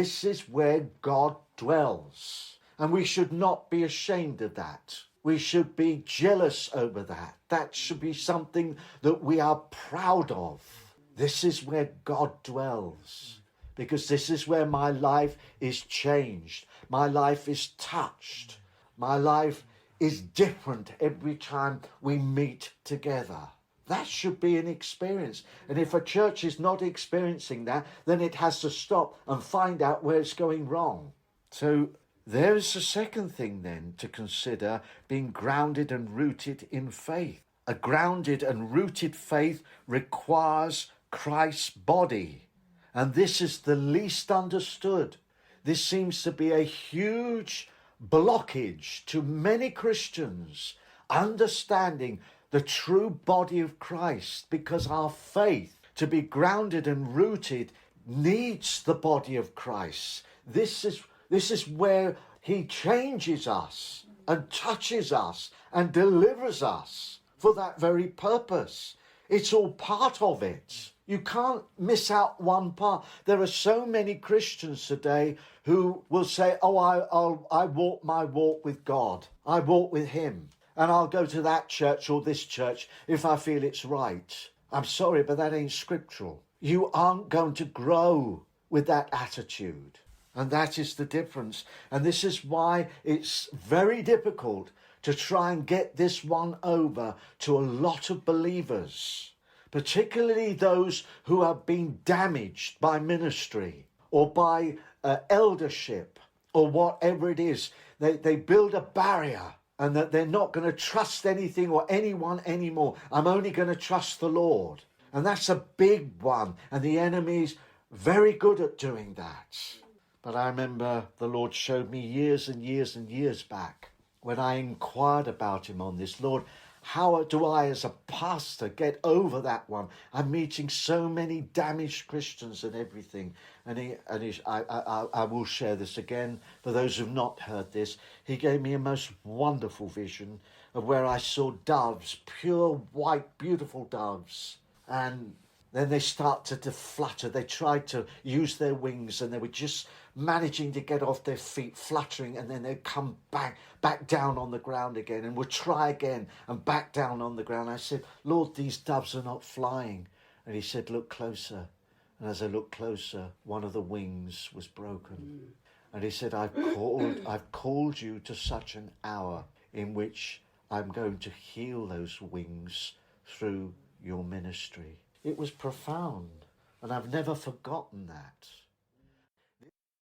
This is where God dwells. And we should not be ashamed of that. We should be jealous over that. That should be something that we are proud of. This is where God dwells. Because this is where my life is changed. My life is touched. My life is different every time we meet together. That should be an experience. And if a church is not experiencing that, then it has to stop and find out where it's going wrong. So there is a second thing then to consider, being grounded and rooted in faith. A grounded and rooted faith requires Christ's body. And this is the least understood. This seems to be a huge blockage to many Christians understanding the true body of Christ, because our faith, to be grounded and rooted, needs the body of Christ. This is where he changes us and touches us and delivers us for that very purpose. It's all part of it. You can't miss out one part. There are so many Christians today who will say, oh, I walk my walk with God. I walk with him. And I'll go to that church or this church if I feel it's right. I'm sorry, but that ain't scriptural. You aren't going to grow with that attitude. And that is the difference. And this is why it's very difficult to try and get this one over to a lot of believers, particularly those who have been damaged by ministry or by eldership or whatever it is. They build a barrier, and that they're not going to trust anything or anyone anymore. I'm only going to trust the Lord. And that's a big one. And the enemy's very good at doing that. But I remember the Lord showed me years and years and years back when I inquired about him on this. Lord, how do I as a pastor get over that one? I'm meeting so many damaged Christians and everything. I will share this again for those who've not heard this. He gave me a most wonderful vision of where I saw doves, pure white, beautiful doves. And then they started to flutter. They tried to use their wings and they were just managing to get off their feet, fluttering, and then they'd come back down on the ground again and would try again and back down on the ground. I said, Lord, these doves are not flying. And he said, look closer. And as I looked closer, one of the wings was broken. And he said, I've called you to such an hour in which I'm going to heal those wings through your ministry. It was profound, and I've never forgotten that.